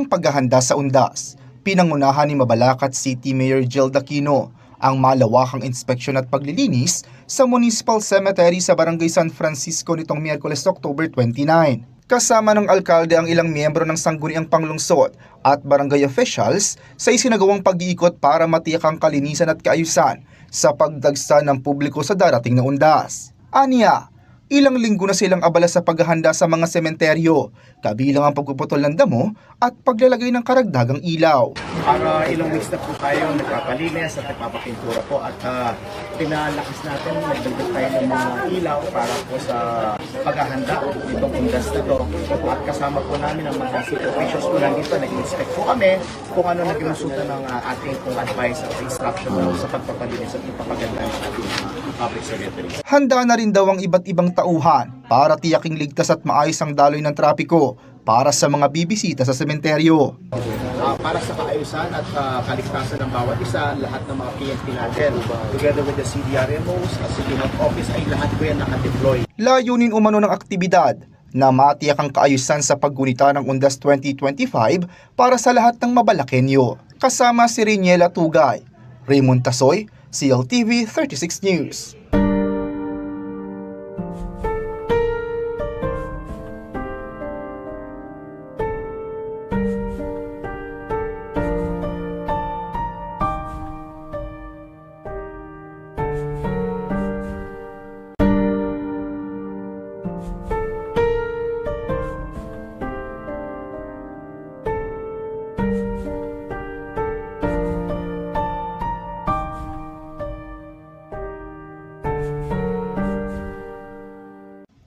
Ang paghahanda sa undas, pinangunahan ni Mabalacat City Mayor Jill Aquino ang malawakang inspeksyon at paglilinis sa Municipal Cemetery sa Barangay San Francisco nitong Miyerkules, October 29. Kasama ng alkalde ang ilang miyembro ng sangguniang panglungsod at barangay officials sa isinagawang pag-iikot para matiyak ang kalinisan at kaayusan sa pagdagsa ng publiko sa darating na undas. Aniya, ilang linggo na silang abala sa paghahanda sa mga sementeryo, kabilang ang pagpuputol ng damo at paglalagay ng karagdagang ilaw. Para ilang weeks na po tayo nagpapalinis at nagpapapintura po at pinalakas natin, nagdagdag tayo ng mga ilaw para po sa paghahanda nitong undas na to. At kasama po namin ang mga city officials po nandito, nag-inspect po kami kung ano naging resulta ng ating advice at instruction sa pagpapalinis at pagpapaganda ng ating public cemetery. Handa na rin daw ang iba't ibang tauhan para tiyaking ligtas at maayos ang daloy ng trapiko para sa mga bibisita sa sementeryo. Para sa kaayusan at kaligtasan ng bawat isa, lahat ng mga PNP natin, together with the CDRMOs at City Health Office, ay lahat po yan nakadeploy. Layunin umano ng aktibidad na matiyak ang kaayusan sa paggunita ng Undas 2025 para sa lahat ng Mabalakenyo. Kasama si Riniela Tugay, Raymond Tasoy, CLTV 36 News.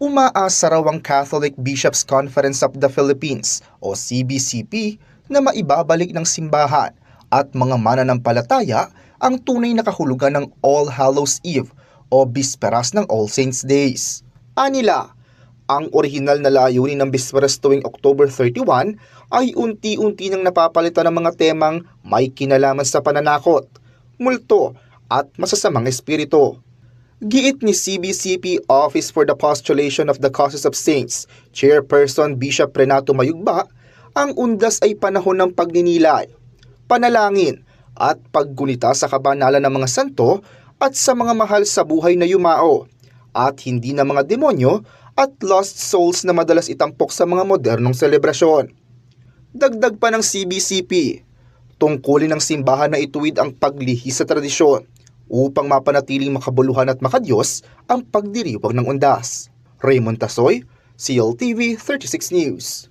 Umaasa raw ang Catholic Bishops' Conference of the Philippines o CBCP na maibabalik ng simbahan at mga mananampalataya ang tunay na kahulugan ng All Hallows Eve o Bisperas ng All Saints Days. Anila, ang orihinal na layunin ng Bisperas tuwing October 31 ay unti-unti nang napapalitan ng mga temang may kinalaman sa pananakot, multo at masasamang espiritu. Giit ni CBCP Office for the Postulation of the Causes of Saints, Chairperson Bishop Renato Mayugba, ang undas ay panahon ng pagninilay, panalangin at paggunita sa kabanalan ng mga santo at sa mga mahal sa buhay na yumao, at hindi na mga demonyo at lost souls na madalas itampok sa mga modernong selebrasyon. Dagdag pa ng CBCP, tungkulin ng simbahan na ituwid ang paglihis sa tradisyon upang mapanatiling makabuluhan at makadiyos ang pagdiriwang ng undas. Raymond Tasoy, CLTV 36 News.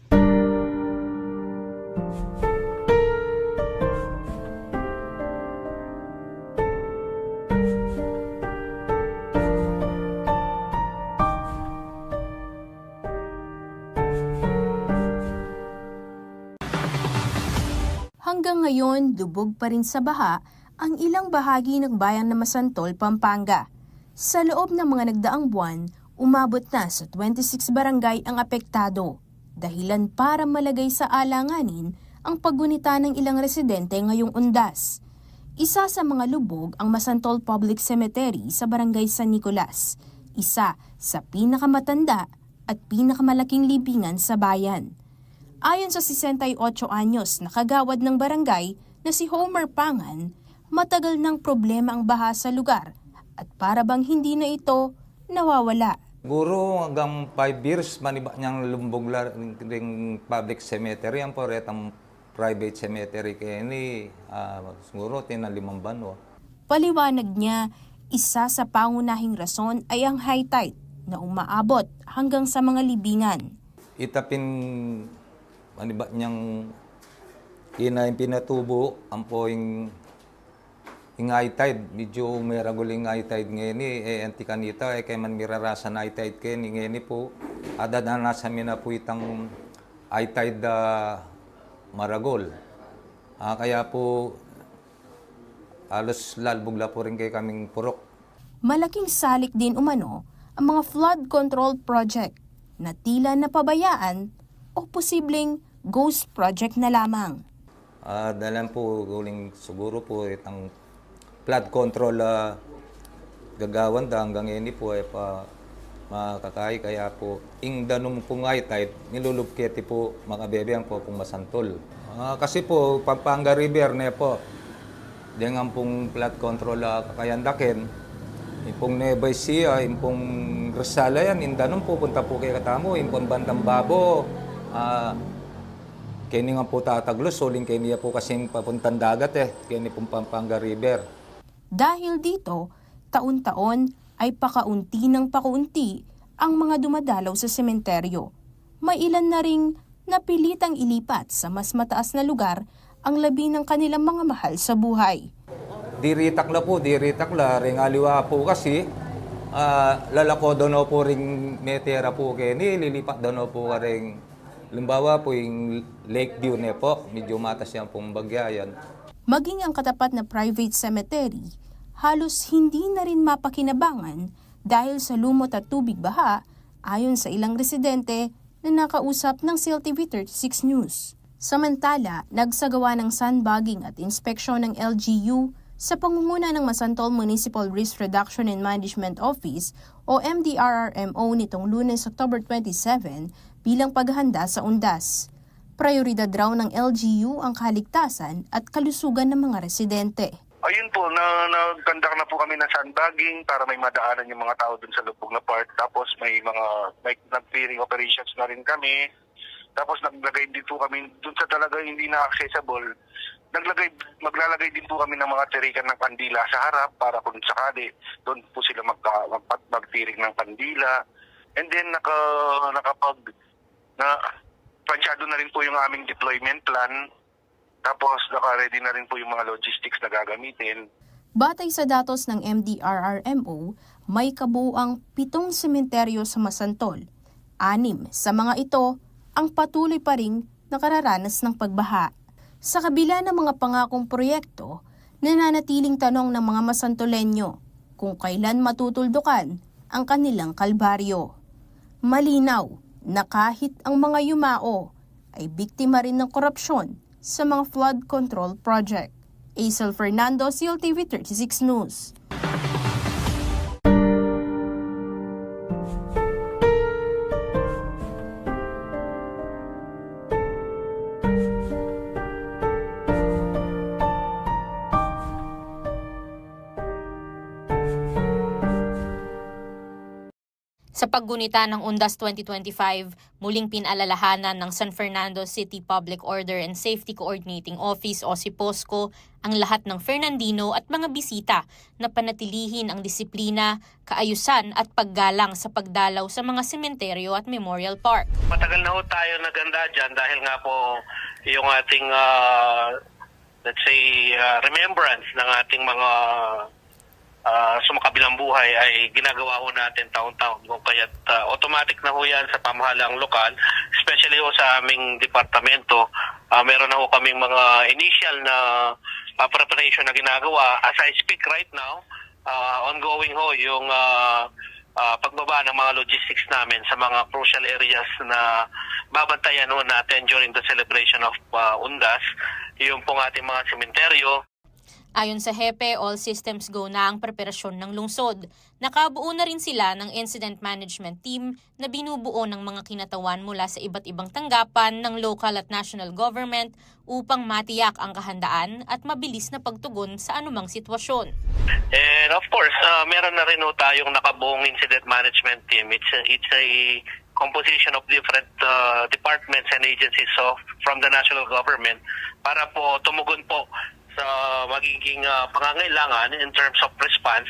Hanggang ngayon, lubog pa rin sa baha ang ilang bahagi ng bayan ng Masantol, Pampanga. Sa loob ng mga nagdaang buwan, umabot na sa 26 barangay ang apektado, dahilan para malagay sa alanganin ang paggunita ng ilang residente ngayong undas. Isa sa mga lubog ang Masantol Public Cemetery sa Barangay San Nicolas, isa sa pinakamatanda at pinakamalaking libingan sa bayan. Ayon sa 68 anyos na kagawad ng barangay na si Homer Pangan, matagal ng problema ang baha sa lugar at para bang hindi na ito nawawala. Siguro hanggang 5 years maniba niyang lumbog ring public cemetery ang po retang private cemetery kaya ni siguro tinalimang ban. Paliwanag niya, isa sa pangunahing rason ay ang high tide na umaabot hanggang sa mga libingan. Itapin maniba niyang pinatubo ang poing high tide, medyo may raguling high tide ngayon anti kanita kay man mirarasa na high tide kayo ngayon po adadanasan mi na po itang high tide maragol. Kaya po alos lalbog la po rin kayo kaming purok. Malaking salik din umano ang mga flood control project na tila napabayaan o posibleng ghost project na lamang. Dalan po guling siguro po itang flood control gagawan da hanggang ngayon po ay pa makakay kaya po ing danom po high tide nilulubketi po makabebe ang po pong Masantol. Kasi po, Pampanga River ne po, dengan pong flood control kakayandakin, impong Nueva Ecija, impong Rosala yan, indanon po, punta po kay Katamo, impong Bandang Babo, kini nga po tataglos, suling kini po kasing papuntang dagat kini pong Pampanga River. Dahil dito, taon-taon ay pakaunti ng pakaunti ang mga dumadalaw sa sementeryo. May ilan na ring napilitang ilipat sa mas mataas na lugar ang labi ng kanilang mga mahal sa buhay. Diritak la, ring aliwa po kasi, lalako doon po ring metera po kini, lilipat doon po ka ring, limbawa po yung Lakeview ne po, medyo matas yan pong bagyayan. Maging ang katapat na private cemetery, halos hindi na rin mapakinabangan dahil sa lumot at tubig baha, ayon sa ilang residente na nakausap ng CLTV36 News. Samantala, nagsagawa ng sandbagging at inspeksyon ng LGU sa pangunguna ng Masantol Municipal Risk Reduction and Management Office o MDRRMO nitong Lunes, October 27 bilang paghahanda sa undas. Prioridad raw ng LGU ang kaligtasan at kalusugan ng mga residente. Ayun po, nag-conduct na po kami ng sandbagging para may madaanan yung mga tao dun sa lubog na part. Tapos may nag-clearing operations na rin kami. Tapos naglagay din po kami dun sa talaga hindi na accessible. Maglalagay din po kami ng mga tirikan ng kandila sa harap para kung sakali doon po sila magtirik ng kandila. And then plansyado na rin po yung aming deployment plan. Tapos naka-ready na rin po yung mga logistics na gagamitin. Batay sa datos ng MDRRMO, may kabuuang 7 sementeryo sa Masantol. 6 sa mga ito ang patuloy pa ring nakararanas ng pagbaha. Sa kabila ng mga pangakong proyekto, nananatiling tanong ng mga Masantolenyo kung kailan matutuldukan ang kanilang kalbaryo. Malinaw na kahit ang mga yumao ay biktima rin ng korupsyon sa mga flood control project. Aisel Fernando, CLTV36 News. Sa paggunita ng Undas 2025, muling pinalalahanan ng San Fernando City Public Order and Safety Coordinating Office o SIPOSCO ang lahat ng Fernandino at mga bisita na panatilihin ang disiplina, kaayusan at paggalang sa pagdalaw sa mga sementeryo at memorial park. Matagal na ho tayo naganda dyan dahil nga po yung ating remembrance ng ating mga sumakabilang buhay ay ginagawa ho natin taon-taon. Kaya automatic na ho yan sa pamahalaang lokal, especially ho sa aming departamento. Meron na ho kaming mga initial na preparation na ginagawa. As I speak right now, ongoing ho yung pagbaba ng mga logistics namin sa mga crucial areas na babantayan ho natin during the celebration of Undas. Yung pong ating mga sementeryo. Ayon sa HEPE, all systems go na ang preparasyon ng lungsod. Nakabuo na rin sila ng incident management team na binubuo ng mga kinatawan mula sa iba't ibang tanggapan ng local at national government upang matiyak ang kahandaan at mabilis na pagtugon sa anumang sitwasyon. And of course, meron na rin tayong nakabuong incident management team. It's a composition of different departments and agencies from the national government para po tumugon po sa magiging pangangailangan in terms of response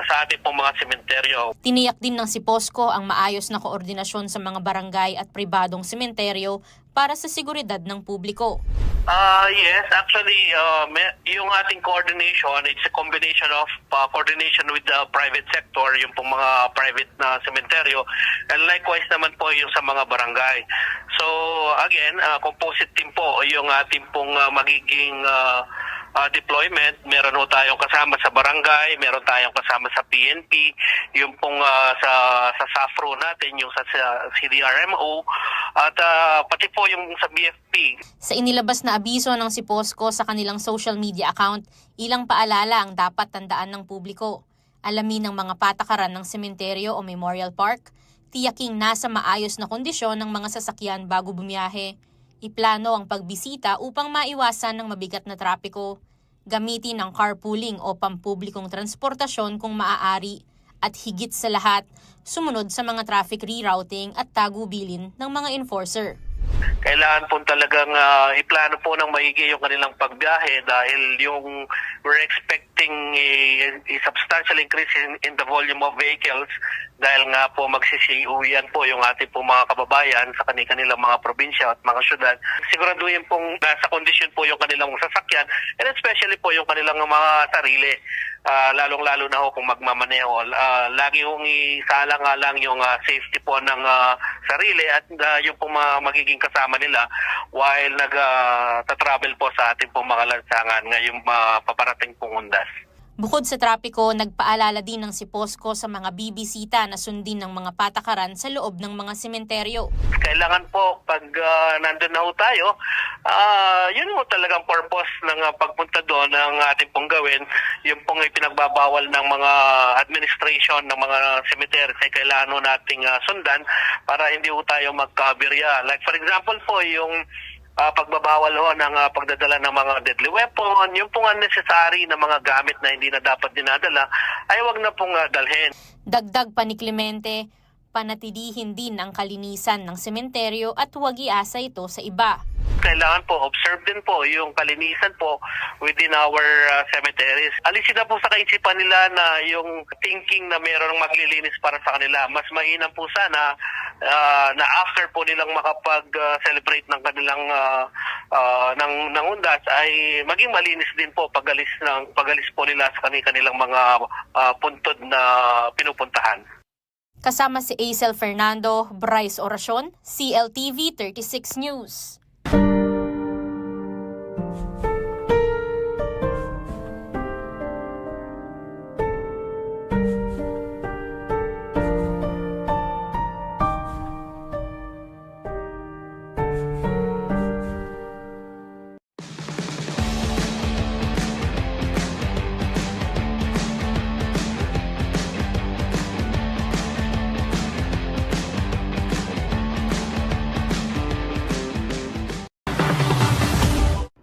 sa ating pong mga sementeryo. Tiniyak din ng SIPOSCO ang maayos na koordinasyon sa mga barangay at pribadong sementeryo para sa seguridad ng publiko. Yes, actually, yung ating coordination, it's a combination of coordination with the private sector, yung pong mga private na sementeryo, and likewise naman po yung sa mga barangay. So, again, composite team po yung ating pong magiging deployment. Meron ho tayong kasama sa barangay, meron tayong kasama sa PNP, yung pong sa SAFRO natin, yung sa CDRMO, at pati po yung sa BFP. Sa inilabas na abiso ng SIPOSCO sa kanilang social media account, ilang paalala ang dapat tandaan ng publiko. Alamin ng mga patakaran ng sementeryo o memorial park, tiyaking nasa maayos na kondisyon ng mga sasakyan bago bumiyahe. Iplano ang pagbisita upang maiwasan ng mabigat na trapiko. Gamitin ang carpooling o pampublikong transportasyon kung maaari. At higit sa lahat, sumunod sa mga traffic rerouting at tagubilin ng mga enforcer. Kailangan po talagang iplano po ng maigi yung kanilang pagbiyahe dahil yung we're expecting a substantial increase in the volume of vehicles dahil nga po magsisiuwian po yung ating po mga kababayan sa kanilang mga probinsya at mga syudad. Siguraduhin pong nasa kondisyon po yung kanilang sasakyan and especially po yung kanilang mga sarili. Lalong-lalo na ho kung magmamaneho. Lagi hong isalang-alang yung safety po ng sarili at yung pong magiging kasama nila while nag-travel po sa ating pong mga lansangan ngayong paparating pong undas. Bukod sa trapiko, nagpaalala din ng si POSCO sa mga bibisita na sundin ng mga patakaran sa loob ng mga sementeryo. Kailangan po pag nandun na ho tayo, yun ho talagang purpose ng pagpunta doon ng ating pong gawin. Yung pong ipinagbabawal ng mga administration ng mga cemeteries ay kailangan ho nating sundan para hindi ho tayo magkabirya. Like for example po, yung pagbabawal ho ng pagdadala ng mga deadly weapon, yung pong unnecessary na mga gamit na hindi na dapat dinadala, ay wag na pong dalhin. Dagdag pa ni Clemente, panatilihin din ang kalinisan ng sementeryo at huwag iasa ito sa iba. Kailangan po, observe din po yung kalinisan po within our cemeteries. Alisin na po sa kaisipan nila na yung thinking na mayroong maglilinis para sa kanila. Mas mainam po sana na after po nilang makapag-celebrate ng kanilang ng undas ay maging malinis din po pagalis po nila sa kanilang mga puntod na pinupuntahan. Kasama si Aisel Fernando, Bryce Oracion, CLTV 36 News.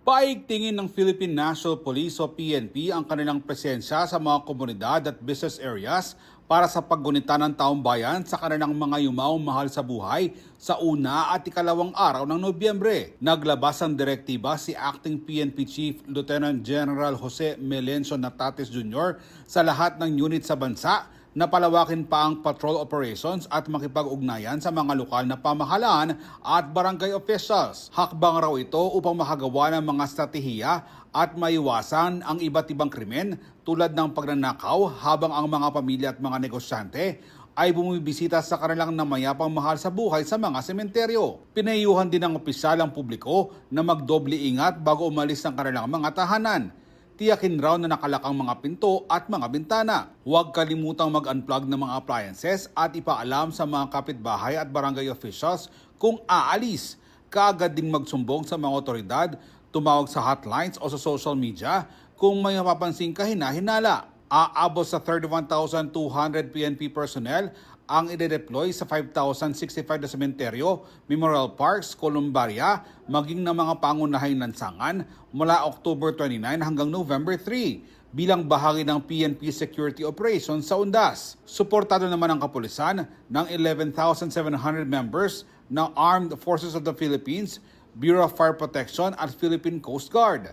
Paigtingin ng Philippine National Police o PNP ang kanilang presensya sa mga komunidad at business areas para sa paggunita ng taong bayan sa kanilang mga yumaong mahal sa buhay sa una at ikalawang araw ng Nobyembre. Naglabas ang direktiba si Acting PNP Chief Lieutenant General Jose Melencio Natates Jr. sa lahat ng unit sa bansa na palawakin pa ang patrol operations at makipag-ugnayan sa mga lokal na pamahalaan at barangay officials. Hakbang raw ito upang makagawa ng mga estratehiya at maiwasan ang iba't ibang krimen tulad ng pagnanakaw habang ang mga pamilya at mga negosyante ay bumibisita sa kanilang namayapang mahal sa buhay sa mga sementeryo. Pinahiyuhan din ng opisyal ang publiko na magdoble ingat bago umalis ng kanilang mga tahanan. Tiyakin raw na nakalakang mga pinto at mga bintana. Huwag kalimutang mag-unplug ng mga appliances at ipaalam sa mga kapitbahay at barangay officials kung aalis. Kaagad ding magsumbong sa mga otoridad, tumawag sa hotlines o sa social media kung may mapapansing kahina-hinala. Aabot sa 31,200 PNP personnel ang ide-deploy sa 5,065 na sementeryo, memorial parks, columbaria, maging ng mga pangunahing lansangan mula October 29 hanggang November 3 bilang bahagi ng PNP security operations sa undas. Suportado naman ang kapulisan ng 11,700 members ng Armed Forces of the Philippines, Bureau of Fire Protection at Philippine Coast Guard.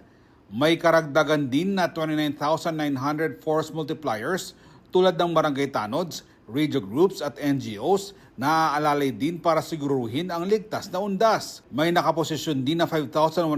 May karagdagan din na 29,900 force multipliers tulad ng barangay tanods, radio groups at NGOs na aalalay din para siguruhin ang ligtas na undas. May nakaposisyon din na 5,169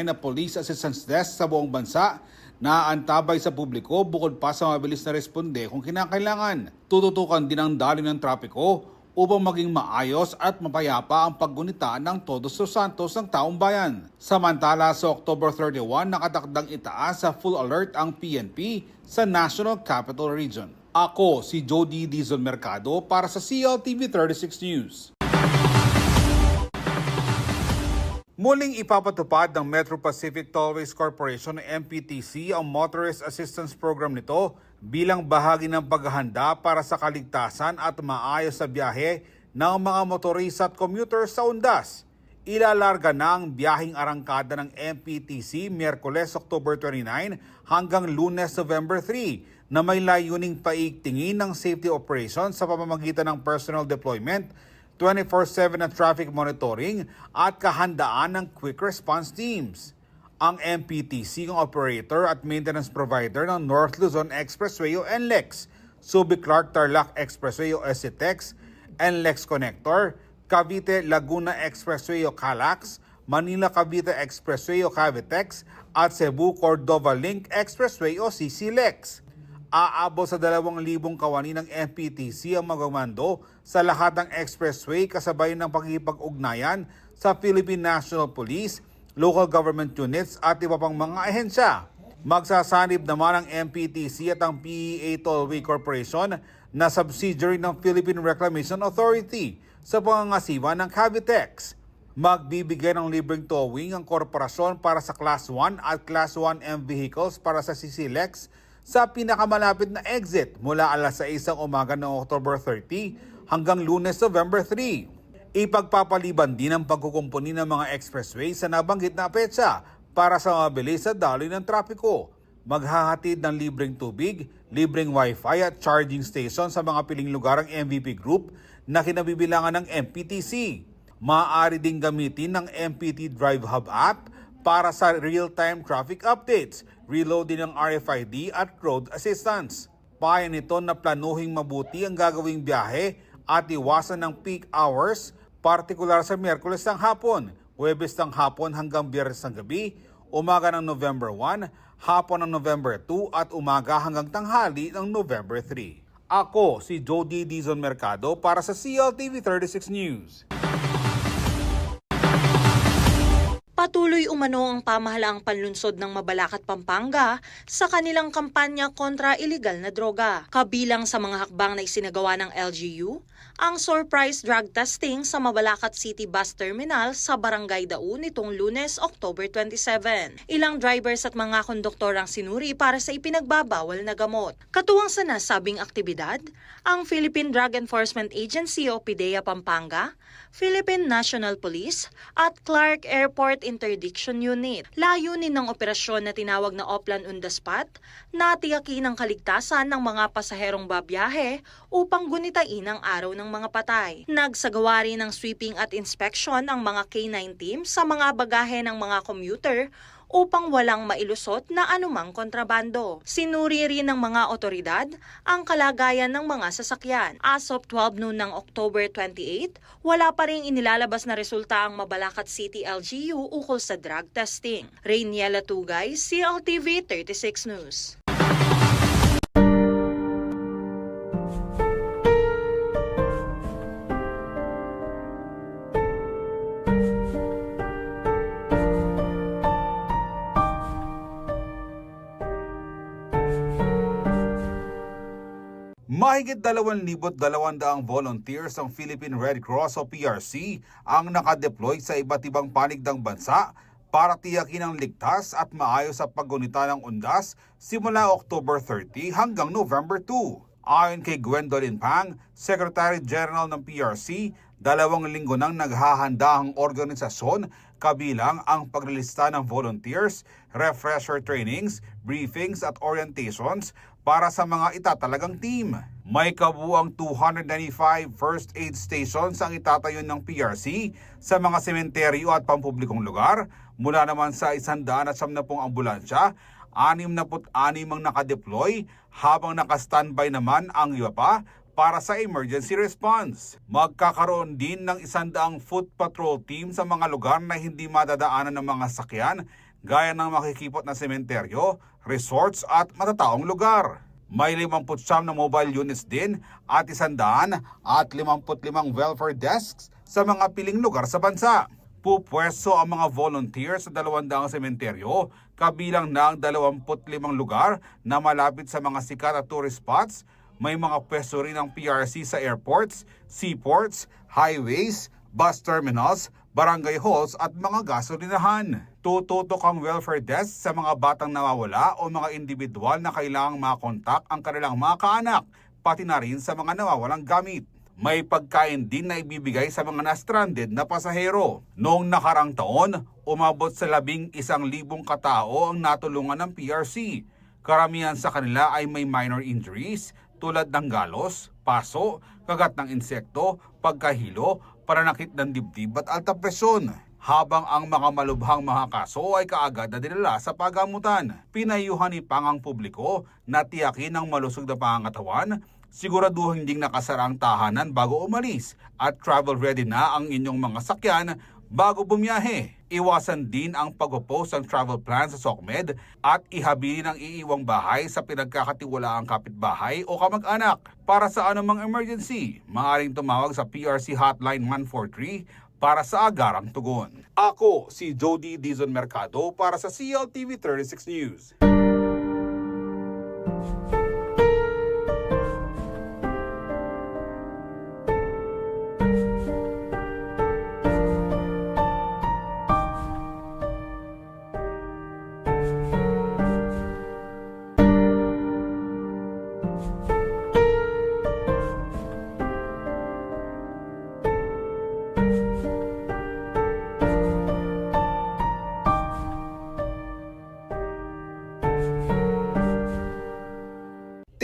na police assistance desk sa buong bansa na antabay sa publiko bukod pa sa mabilis na responde kung kinakailangan. Tututukan din ang daloy ng trapiko upang maging maayos at mapayapa ang paggunita ng Todos los Santos ng taong bayan. Samantala sa October 31, nakatakdang itaas sa full alert ang PNP sa National Capital Region. Ako si Jody Dizon Mercado para sa CLTV 36 News. Muling ipapatupad ng Metro Pacific Tollways Corporation o MPTC ang Motorist Assistance Program nito bilang bahagi ng paghahanda para sa kaligtasan at maayos sa biyahe ng mga motorista at commuters sa undas. Ilalarga na ang biyaheng arangkada ng MPTC Miyerkules, October 29 hanggang Lunes, November 3 na may layuning paigtingin ng safety operations sa pamamagitan ng personal deployment, 24/7 na traffic monitoring at kahandaan ng quick response teams. Ang MPTC ang operator at maintenance provider ng North Luzon Expressway o NLEX, Subic-Clark-Tarlac Expressway o SCTEX, NLEX Connector, Cavite-Laguna Expressway o CALAX, Manila-Cavite Expressway o Cavitex at Cebu-Cordova Link Expressway o CCLEX. Aabot sa 2,000 kawani ng MPTC ang magmamando sa lahat ng expressway kasabay ng pakikipag-ugnayan sa Philippine National Police, local government units at iba pang mga ahensya. Magsasanib naman ang MPTC at ang PEA Tollway Corporation na subsidiary ng Philippine Reclamation Authority sa pangangasiwa ng Cavitex. Magbibigay ng libreng towing ang korporasyon para sa Class 1 at Class 1M vehicles para sa CCLEX sa pinakamalapit na exit mula alas 6 ng umaga ng October 30 hanggang Lunes, November 3. Ipagpapaliban din ang pagkukumpuni ng mga expressway sa nabanggit na petsa para sa mabilis sa daloy ng trapiko. Maghahatid ng libreng tubig, libreng wifi at charging station sa mga piling lugar ang MVP Group na kinabibilangan ng MPTC. Maaari ding gamitin ng MPT Drive Hub app para sa real-time traffic updates, reloading ng RFID at road assistance. Payo nito na planuhing mabuti ang gagawing biyahe at iwasan ng peak hours, partikular sa Miyerkules ng hapon, Huwebes ng hapon hanggang Biyernes ng gabi, umaga ng November 1, hapon ng November 2 at umaga hanggang tanghali ng November 3. Ako si Jody Dizon Mercado para sa CLTV 36 News. Patuloy umano ang pamahalaang panlunsod ng Mabalacat, Pampanga sa kanilang kampanya kontra iligal na droga. Kabilang sa mga hakbang na isinagawa ng LGU, ang surprise drug testing sa Mabalacat City Bus Terminal sa Barangay Dao nitong Lunes, October 27. Ilang drivers at mga konduktor ang sinuri para sa ipinagbabawal na gamot. Katuwang sa nasabing aktibidad, ang Philippine Drug Enforcement Agency o PDEA Pampanga, Philippine National Police at Clark Airport Interdiction Unit. Layunin ng operasyon na tinawag na Oplan on the Spot na tiyakin ang kaligtasan ng mga pasaherong babiyahe upang gunitain ang araw ng mga patay. Nagsagawa rin ng sweeping at inspection ang mga K9 team sa mga bagahe ng mga commuter upang walang mailusot na anumang kontrabando. Sinuri rin ng mga otoridad ang kalagayan ng mga sasakyan. As of 12 noon ng October 28, wala pa rin inilalabas na resulta ang Mabalacat City LGU ukol sa drug testing. Rainiela Tugay, CLTV 36 News. Mahigit 2,200 volunteers ng Philippine Red Cross o PRC ang nakadeploy sa iba't ibang panig ng bansa para tiyakin ang ligtas at maayos sa paggunita ng undas simula October 30 hanggang November 2. Ayon kay Gwendolyn Pang, Secretary General ng PRC, 2 linggo nang naghahanda ang organisasyon kabilang ang paglilista ng volunteers, refresher trainings, briefings at orientations para sa mga itatalagang team. May kabuuang 295 first aid stations ang itatayo ng PRC sa mga sementeryo at pampublikong lugar, mula naman sa 170 ambulansya, 66 ang nakadeploy, habang naka-standby naman ang iba pa para sa emergency response. Magkakaroon din ng 100 foot patrol team sa mga lugar na hindi madadaanan ng mga sakyan, gaya ng makikipot na sementeryo, resorts at matataong lugar. May 59 na mobile units din at 155 welfare desks sa mga piling lugar sa bansa. Pupwesto ang mga volunteers sa 200 sementeryo, kabilang na ang 25 lugar na malapit sa mga sikat at tourist spots. May mga pwesto rin ng PRC sa airports, seaports, highways, bus terminals, barangay halls at mga gasolinahan. Tututok ang welfare desk sa mga batang nawawala o mga individual na kailangang makontak ang kanilang mga kaanak, pati na rin sa mga nawawalang gamit. may pagkain din na ibibigay sa mga na-stranded na pasahero. Noong nakarang taon, umabot sa 11,000 katao ang natulungan ng PRC. Karamihan sa kanila ay may minor injuries tulad ng galos, paso, kagat ng insekto, pagkahilo, pananakit ng dibdib at alta presyon. Habang ang mga malubhang mga kaso ay kaagad na dinala sa pagamutan. Pinayuhan ni Pang ang publiko na tiyakin ang malusog na pangangatawan, siguraduhin ding nakasara ang tahanan bago umalis at travel ready na ang inyong mga sakyan bago bumiyahe. Iwasan din ang pag-post ng travel plan sa SOCMED at ihabilin ang iiwang bahay sa pinagkakatiwalaang kapitbahay o kamag-anak. Para sa anumang emergency, maaaring tumawag sa PRC Hotline 143 para sa agarang tugon. Ako si Jody Dizon Mercado para sa CLTV 36 News.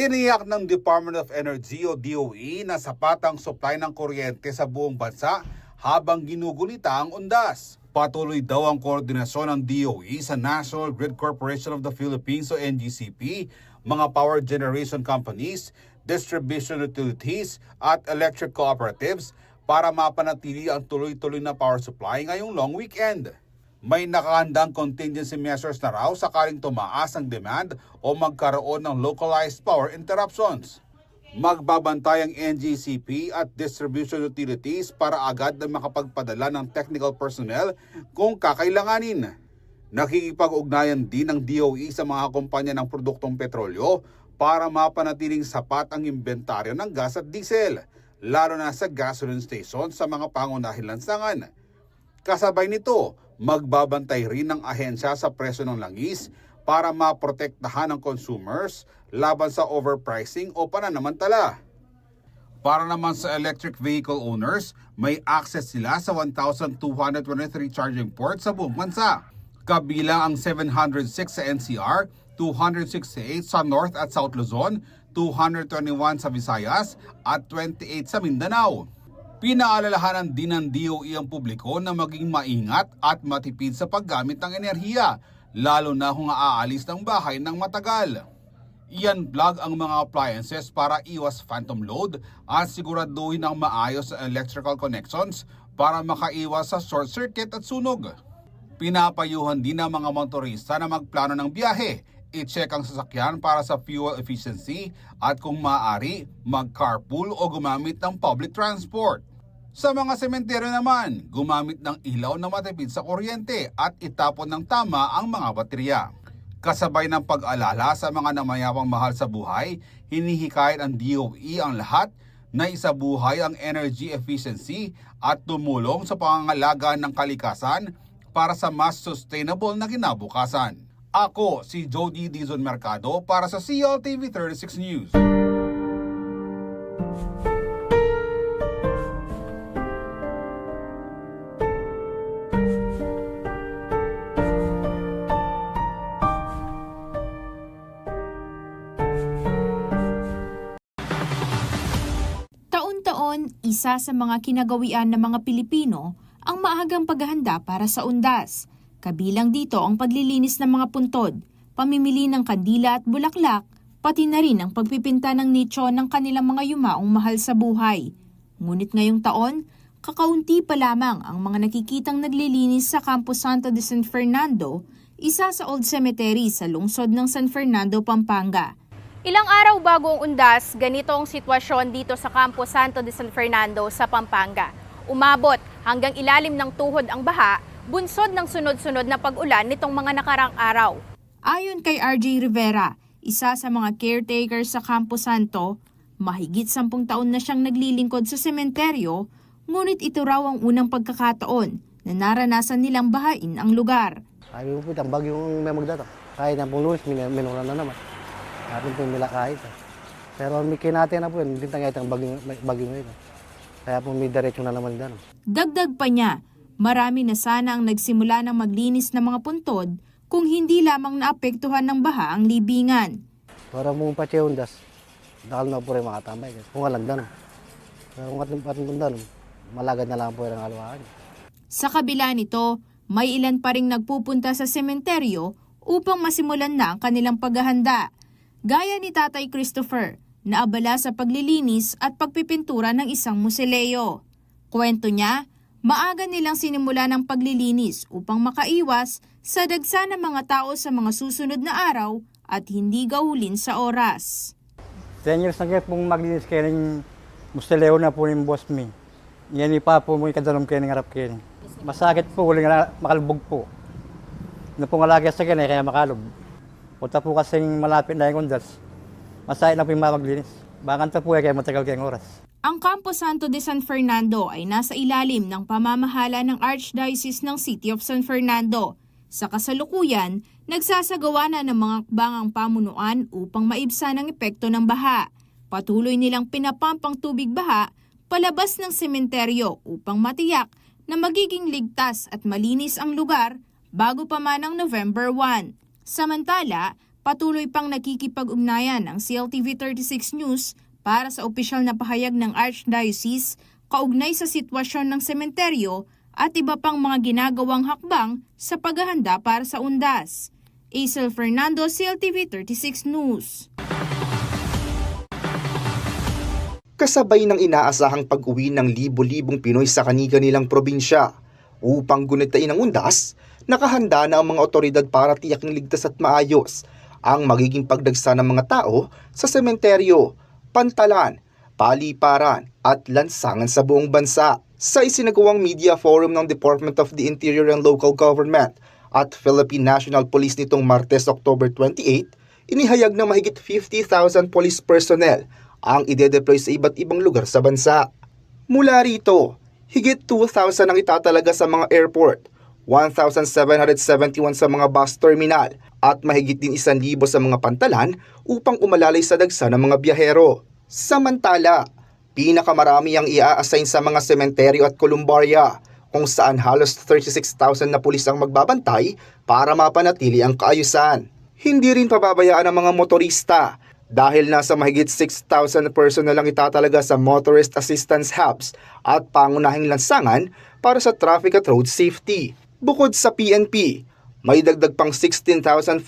Tiniyak ng Department of Energy o DOE na sapat ang supply ng kuryente sa buong bansa habang ginugulita ang undas. Patuloy daw ang koordinasyon ng DOE sa National Grid Corporation of the Philippines o NGCP, mga power generation companies, distribution utilities at electric cooperatives para mapanatili ang tuloy-tuloy na power supply ngayong long weekend. May nakahandang contingency measures na raw sakaling tumaas ang demand o magkaroon ng localized power interruptions. Magbabantay ang NGCP at distribution utilities para agad na makapagpadala ng technical personnel kung kakailanganin. Nakikipag-ugnayan din ng DOE sa mga kumpanya ng produktong petrolyo para mapanatiling sapat ang inventaryo ng gas at diesel, lalo na sa gasoline station sa mga pangunahing lansangan. Kasabay nito, magbabantay rin ng ahensya sa presyo ng langis para maprotektahan ang consumers laban sa overpricing o pananamantala. Para naman sa electric vehicle owners, may access sila sa 1,223 charging ports sa buong bansa. Kabilang ang 706 sa NCR, 268 sa North at South Luzon, 221 sa Visayas at 28 sa Mindanao. Pinaalalahanan din ng DOE ang publiko na maging maingat at matipid sa paggamit ng enerhiya, lalo na kung aalis ng bahay ng matagal. I-unplug ang mga appliances para iwas phantom load at siguraduhin ang maayos sa electrical connections para makaiwas sa short circuit at sunog. Pinapayuhan din ng mga motorista na magplano ng biyahe, i-check ang sasakyan para sa fuel efficiency at kung maaari, mag-carpool o gumamit ng public transport. Sa mga sementeryo naman, gumamit ng ilaw na matipid sa kuryente at itapon ng tama ang mga baterya. Kasabay ng pag-alala sa mga namayapang mahal sa buhay, hinihikayat ang DOE ang lahat na isabuhay ang energy efficiency at tumulong sa pangangalaga ng kalikasan para sa mas sustainable na kinabukasan. Ako si Jody Dizon Mercado para sa CLTV 36 News. Taon-taon, isa sa mga kinagawian ng mga Pilipino ang maagang paghahanda para sa undas. Kabilang dito ang paglilinis ng mga puntod, pamimili ng kandila at bulaklak, pati na rin ang pagpipinta ng nicho ng kanilang mga yumaong mahal sa buhay. Ngunit ngayong taon, kakaunti pa lamang ang mga nakikitang naglilinis sa Campo Santo de San Fernando, isa sa old cemetery sa lungsod ng San Fernando, Pampanga. Ilang araw bago ang undas, ganito ang sitwasyon dito sa Campo Santo de San Fernando sa Pampanga. Umabot hanggang ilalim ng tuhod ang baha, bunsod ng sunod-sunod na pag-ulan nitong mga nakarang araw. Ayon kay RJ Rivera, isa sa mga caretakers sa Campo Santo, mahigit 10 taon na siyang naglilingkod sa sementeryo, ngunit ito raw ang unang pagkakataon na naranasan nilang bahain ang lugar. Sabi mo po, ang bagyong may magdato. Kahit na pong lunes, minuran na naman. Atin po nila kahit. Pero may kinati na po yun, hindi tangay ang bagyong ito. Kaya po may diretso na naman dyan. Dagdag pa niya, marami na sana ang nagsimula ng maglinis ng mga puntod kung hindi lamang naapektuhan ng baha ang libingan. Para mong patsi undas, nakal na po rin makatambay. Kung alam dyan. Pero kung atong dyan, malagad na lang po rin ang alwahan. Sa kabila nito, may ilan pa ring nagpupunta sa sementeryo upang masimulan na ang kanilang paghahanda. Gaya ni Tatay Christopher, na abala sa paglilinis at pagpipintura ng isang museleo. Kwento niya, maaga nilang sinimula ng paglilinis upang makaiwas sa dagsa ng mga tao sa mga susunod na araw at hindi gahulin sa oras. 10 years na kayo pong maglinis kayo ng musteleo na po ng boss me. Yan pa po mo ikadalom kayo ng harap kayo. Masakit po, huling makalubog po. Na po ngalagay sa kayo kaya makalog. Punta po kasing malapit na yung undas. Masakit na po yung maglinis. Bakanta po kaya matagal kayong oras. Ang Campo Santo de San Fernando ay nasa ilalim ng pamamahala ng Archdiocese ng City of San Fernando. Sa kasalukuyan, nagsasagawa na ng mga akbangang pamunuan upang maibsan ang epekto ng baha. Patuloy nilang pinapampang tubig baha palabas ng sementeryo upang matiyak na magiging ligtas at malinis ang lugar bago pa man ang November 1. Samantala, patuloy pang nakikipag-ugnayan ang CLTV 36 News para sa opisyal na pahayag ng Archdiocese kaugnay sa sitwasyon ng sementeryo at iba pang mga ginagawang hakbang sa paghahanda para sa undas. Aisel Fernando, CLTV 36 News. Kasabay ng inaasahang pag-uwi ng libo-libong Pinoy sa kani-kanilang probinsya upang gunitain ang undas, nakahanda na ang mga otoridad para tiyaking ligtas at maayos ang magiging pagdagsa ng mga tao sa sementeryo, pantalan, paliparan at lansangan sa buong bansa. Sa isinagawang media forum ng Department of the Interior and Local Government at Philippine National Police nitong Martes, October 28, inihayag na mahigit 50,000 police personnel ang ide-deploy sa iba't ibang lugar sa bansa. Mula rito, higit 2,000 ang itatalaga sa mga airport, 1,771 sa mga bus terminal at mahigit din 1,000 sa mga pantalan upang umalalay sa dagsa ng mga biyahero. Samantala, pinakamarami ang ia-assign sa mga sementeryo at kolumbarya kung saan halos 36,000 na pulis ang magbabantay para mapanatili ang kaayusan. Hindi rin pababayaan ang mga motorista dahil nasa mahigit 6,000 personnel ang itatalaga sa motorist assistance hubs at pangunahing lansangan para sa traffic at road safety. Bukod sa PNP, may dagdag pang 16,592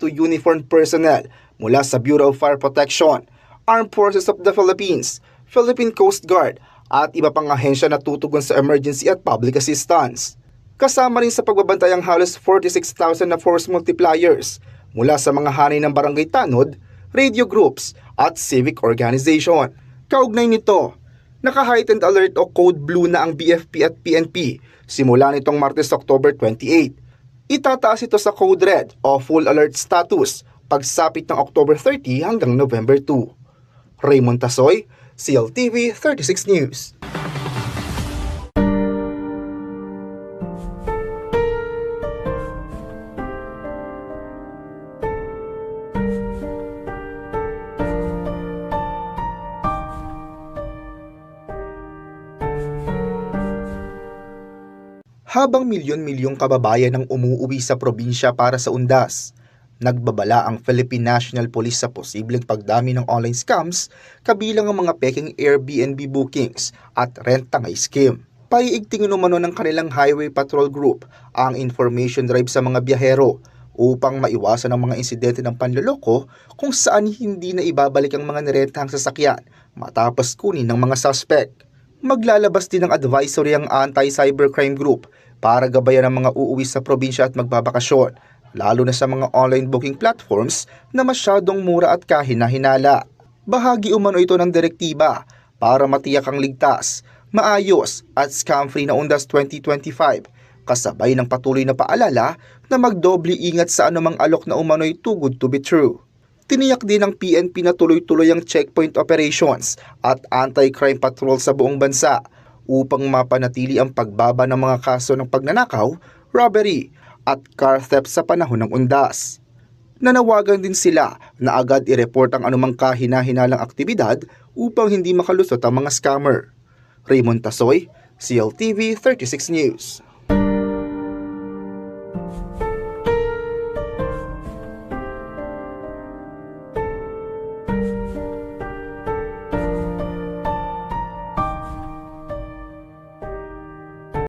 uniformed personnel mula sa Bureau of Fire Protection, Armed Forces of the Philippines, Philippine Coast Guard at iba pang ahensya na tutugon sa emergency at public assistance. Kasama rin sa pagbabantay ang halos 46,000 na force multipliers mula sa mga hanay ng barangay tanod, radio groups at civic organization. Kaugnay nito, naka-heightened alert o code blue na ang BFP at PNP simula nitong Martes, October 28. Itataas ito sa code red o full alert status pagsapit ng October 30 hanggang November 2. Raymond Tasoy, CLTV 36 News. Habang milyon-milyong kababayan ang umuuwi sa probinsya para sa undas, nagbabala ang Philippine National Police sa posibleng pagdami ng online scams kabilang ang mga peking Airbnb bookings at rent-tangay scheme. Paiigtingin umano ng kanilang Highway Patrol Group ang information drive sa mga biyahero upang maiwasan ang mga insidente ng panloloko kung saan hindi na ibabalik ang mga nirentahang sasakyan matapos kunin ng mga suspect. Maglalabas din ng advisory ang Anti-Cybercrime Group para gabayan ang mga uuwi sa probinsya at magbabakasyon, lalo na sa mga online booking platforms na masyadong mura at kahina-hinala. Bahagi umano ito ng direktiba para matiyak ang ligtas, maayos at scam-free na Undas 2025, kasabay ng patuloy na paalala na magdoble ingat sa anumang alok na umano'y too good to be true. Tiniyak din ng PNP na tuloy-tuloy ang checkpoint operations at anti-crime patrol sa buong bansa upang mapanatili ang pagbaba ng mga kaso ng pagnanakaw, robbery at car theft sa panahon ng undas. Nanawagan din sila na agad i-report ang anumang kahina-hinalang aktibidad upang hindi makalusot ang mga scammer. Raymond Tasoy, CLTV 36 News.